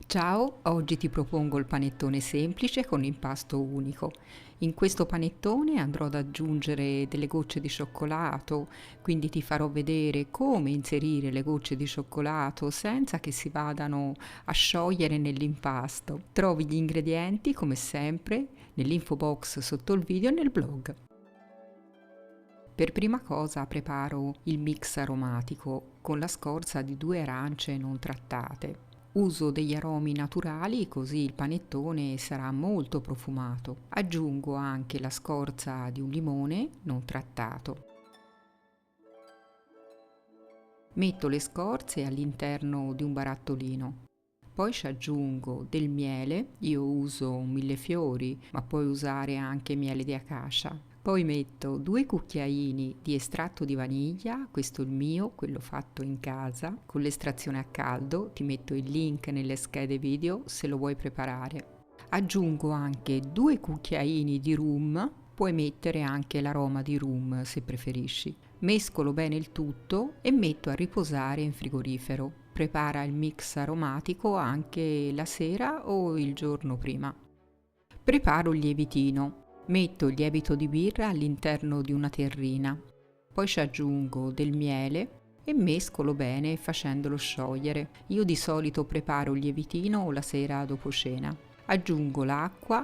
Ciao, oggi ti propongo il panettone semplice con impasto unico. In questo panettone andrò ad aggiungere delle gocce di cioccolato, quindi ti farò vedere come inserire le gocce di cioccolato senza che si vadano a sciogliere nell'impasto. Trovi gli ingredienti, come sempre, nell'info box sotto il video e nel blog. Per prima cosa preparo il mix aromatico con la scorza di 2 arance non trattate. Uso degli aromi naturali così il panettone sarà molto profumato. Aggiungo anche la scorza di un limone non trattato. Metto le scorze all'interno di un barattolino. Poi ci aggiungo del miele, io uso un millefiori, ma puoi usare anche miele di acacia. Poi metto 2 cucchiaini di estratto di vaniglia, questo è il mio, quello fatto in casa, con l'estrazione a caldo, ti metto il link nelle schede video se lo vuoi preparare. Aggiungo anche 2 cucchiaini di rum, puoi mettere anche l'aroma di rum se preferisci. Mescolo bene il tutto e metto a riposare in frigorifero. Prepara il mix aromatico anche la sera o il giorno prima. Preparo il lievitino. Metto il lievito di birra all'interno di una terrina. Poi ci aggiungo del miele e mescolo bene facendolo sciogliere. Io di solito preparo il lievitino la sera dopo cena. Aggiungo l'acqua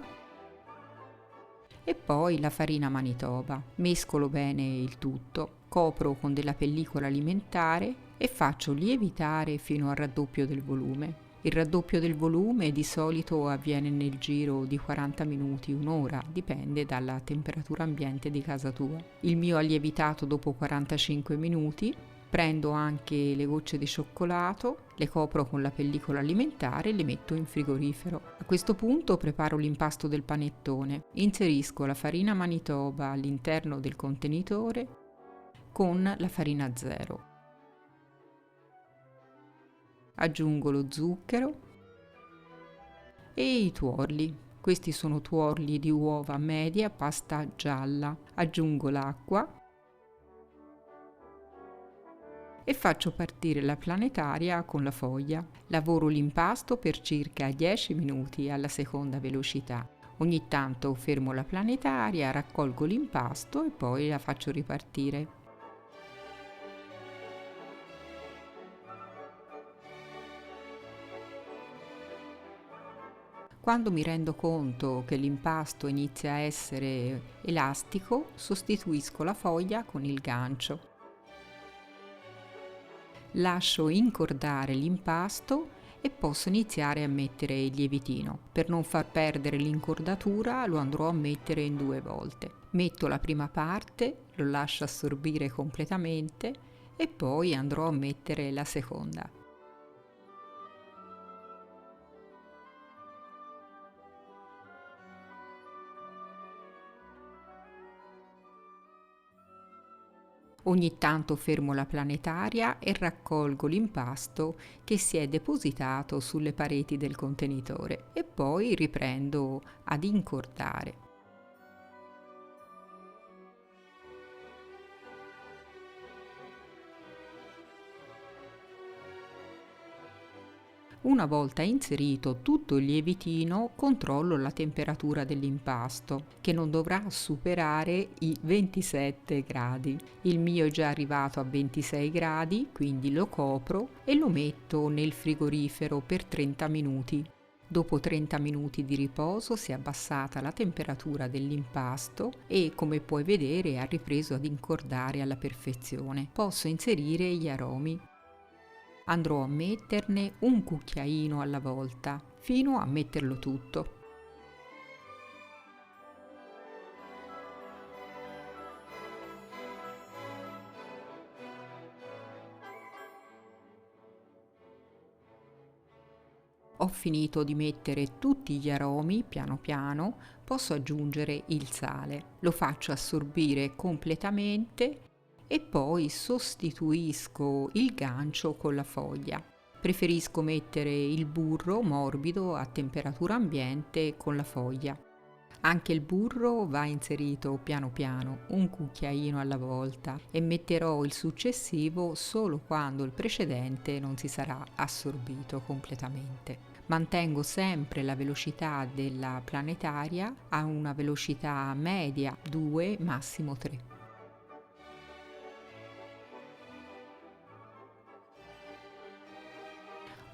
e poi la farina Manitoba. Mescolo bene il tutto, copro con della pellicola alimentare e faccio lievitare fino al raddoppio del volume. Il raddoppio del volume di solito avviene nel giro di 40 minuti, un'ora, dipende dalla temperatura ambiente di casa tua. Il mio ha lievitato dopo 45 minuti. Prendo anche le gocce di cioccolato, le copro con la pellicola alimentare e le metto in frigorifero. A questo punto preparo l'impasto del panettone. Inserisco la farina Manitoba all'interno del contenitore con la farina zero. Aggiungo lo zucchero e i tuorli. Questi sono tuorli di uova media pasta gialla. Aggiungo l'acqua e faccio partire la planetaria con la foglia. Lavoro l'impasto per circa 10 minuti alla seconda velocità. Ogni tanto fermo la planetaria, raccolgo l'impasto e poi la faccio ripartire. Quando mi rendo conto che l'impasto inizia a essere elastico, sostituisco la foglia con il gancio. Lascio incordare l'impasto e posso iniziare a mettere il lievitino. Per non far perdere l'incordatura lo andrò a mettere in 2 volte. Metto la prima parte, lo lascio assorbire completamente e poi andrò a mettere la seconda. Ogni tanto fermo la planetaria e raccolgo l'impasto che si è depositato sulle pareti del contenitore e poi riprendo ad incordare. Una volta inserito tutto il lievitino, controllo la temperatura dell'impasto, che non dovrà superare i 27 gradi. Il mio è già arrivato a 26 gradi, quindi lo copro e lo metto nel frigorifero per 30 minuti. Dopo 30 minuti di riposo si è abbassata la temperatura dell'impasto e, come puoi vedere, ha ripreso ad incordare alla perfezione. Posso inserire gli aromi. Andrò a metterne un cucchiaino alla volta, fino a metterlo tutto. Ho finito di mettere tutti gli aromi, piano piano, posso aggiungere il sale. Lo faccio assorbire completamente e poi sostituisco il gancio con la foglia. Preferisco mettere il burro morbido a temperatura ambiente con la foglia. Anche il burro va inserito piano piano, un cucchiaino alla volta, e metterò il successivo solo quando il precedente non si sarà assorbito completamente. Mantengo sempre la velocità della planetaria a una velocità media 2, massimo 3.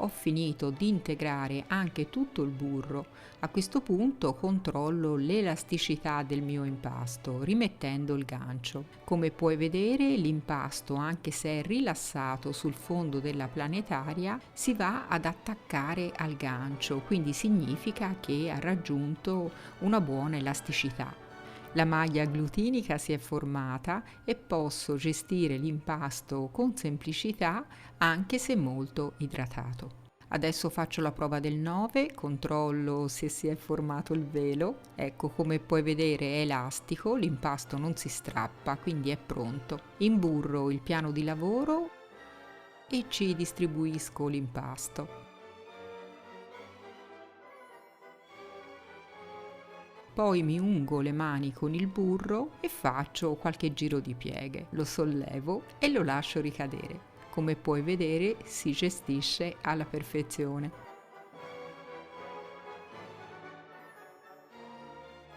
Ho finito di integrare anche tutto il burro. A questo punto controllo l'elasticità del mio impasto, rimettendo il gancio. Come puoi vedere, l'impasto, anche se è rilassato sul fondo della planetaria, si va ad attaccare al gancio, quindi significa che ha raggiunto una buona elasticità. La maglia glutinica si è formata e posso gestire l'impasto con semplicità anche se molto idratato. Adesso faccio la prova del 9, controllo se si è formato il velo. Ecco, come puoi vedere è elastico, l'impasto non si strappa, quindi è pronto. Imburro il piano di lavoro e ci distribuisco l'impasto. Poi mi ungo le mani con il burro e faccio qualche giro di pieghe. Lo sollevo e lo lascio ricadere. Come puoi vedere, si gestisce alla perfezione.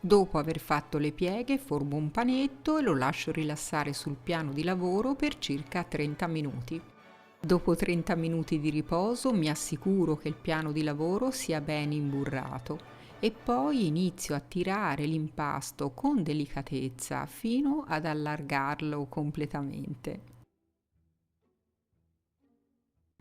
Dopo aver fatto le pieghe, formo un panetto e lo lascio rilassare sul piano di lavoro per circa 30 minuti. Dopo 30 minuti di riposo mi assicuro che il piano di lavoro sia ben imburrato e poi inizio a tirare l'impasto con delicatezza fino ad allargarlo completamente.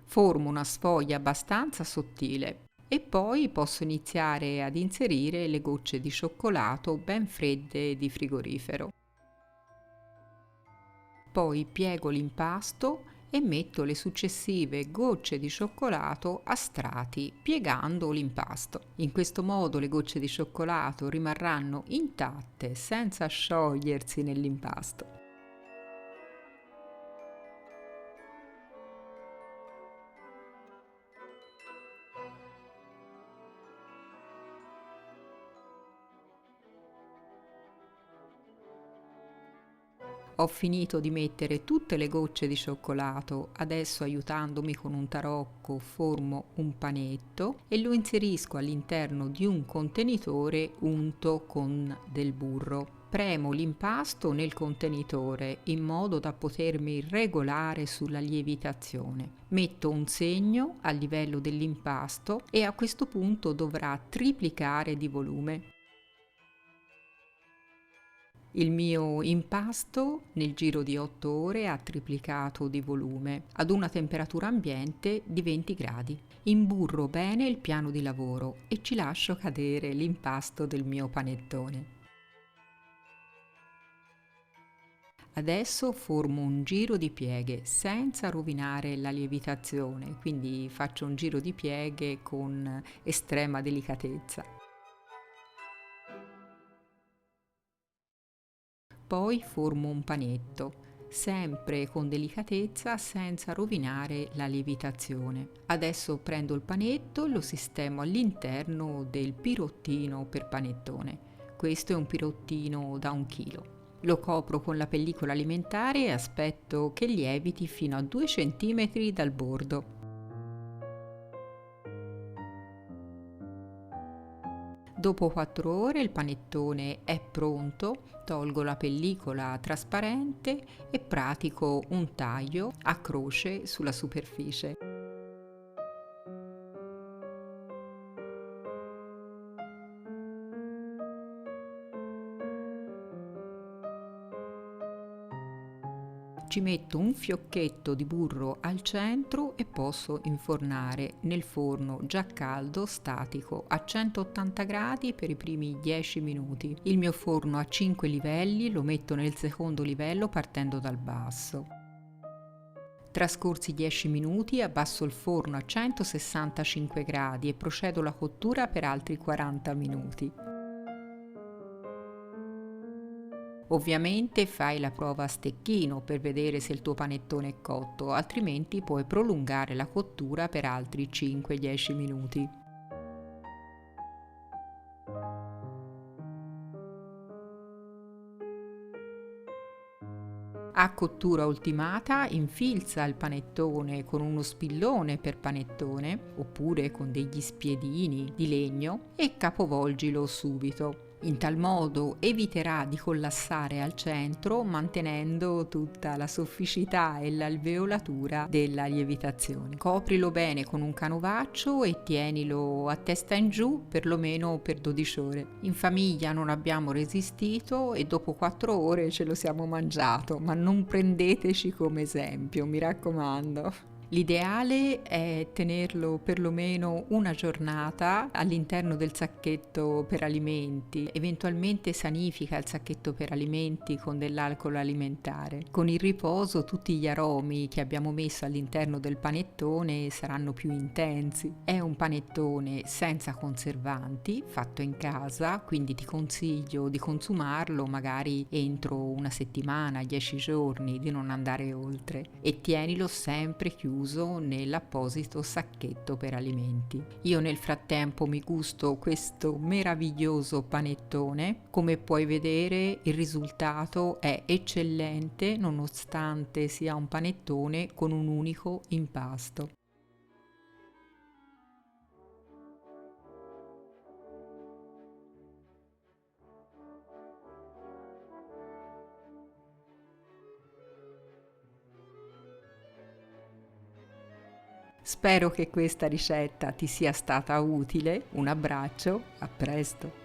Formo una sfoglia abbastanza sottile e poi posso iniziare ad inserire le gocce di cioccolato ben fredde di frigorifero. Poi piego l'impasto e metto le successive gocce di cioccolato a strati piegando l'impasto. In questo modo le gocce di cioccolato rimarranno intatte senza sciogliersi nell'impasto. Ho finito di mettere tutte le gocce di cioccolato, adesso aiutandomi con un tarocco formo un panetto e lo inserisco all'interno di un contenitore unto con del burro. Premo l'impasto nel contenitore in modo da potermi regolare sulla lievitazione. Metto un segno a livello dell'impasto e a questo punto dovrà triplicare di volume. Il mio impasto nel giro di 8 ore ha triplicato di volume ad una temperatura ambiente di 20 gradi. Imburro bene il piano di lavoro e ci lascio cadere l'impasto del mio panettone. Adesso formo un giro di pieghe senza rovinare la lievitazione, quindi faccio un giro di pieghe con estrema delicatezza. Poi formo un panetto, sempre con delicatezza senza rovinare la lievitazione. Adesso prendo il panetto e lo sistemo all'interno del pirottino per panettone. Questo è un pirottino da 1 chilo. Lo copro con la pellicola alimentare e aspetto che lieviti fino a 2 cm dal bordo. Dopo 4 ore il panettone è pronto, tolgo la pellicola trasparente e pratico un taglio a croce sulla superficie. Ci metto un fiocchetto di burro al centro e posso infornare nel forno già caldo statico a 180 gradi per i primi 10 minuti. Il mio forno ha 5 livelli, lo metto nel secondo livello partendo dal basso. Trascorsi 10 minuti abbasso il forno a 165 gradi e procedo alla cottura per altri 40 minuti. Ovviamente fai la prova a stecchino per vedere se il tuo panettone è cotto, altrimenti puoi prolungare la cottura per altri 5-10 minuti. A cottura ultimata infilza il panettone con uno spillone per panettone oppure con degli spiedini di legno e capovolgilo subito. In tal modo eviterà di collassare al centro, mantenendo tutta la sofficità e l'alveolatura della lievitazione. Coprilo bene con un canovaccio e tienilo a testa in giù perlomeno per 12 ore. In famiglia non abbiamo resistito e dopo 4 ore ce lo siamo mangiato, ma non prendeteci come esempio, mi raccomando. L'ideale è tenerlo perlomeno una giornata all'interno del sacchetto per alimenti, eventualmente sanifica il sacchetto per alimenti con dell'alcol alimentare. Con il riposo tutti gli aromi che abbiamo messo all'interno del panettone saranno più intensi. È un panettone senza conservanti, fatto in casa, quindi ti consiglio di consumarlo magari entro una settimana, 10 giorni, di non andare oltre e tienilo sempre chiuso nell'apposito sacchetto per alimenti. Io nel frattempo mi gusto questo meraviglioso panettone. Come puoi vedere, il risultato è eccellente nonostante sia un panettone con un unico impasto. Spero che questa ricetta ti sia stata utile. Un abbraccio, a presto!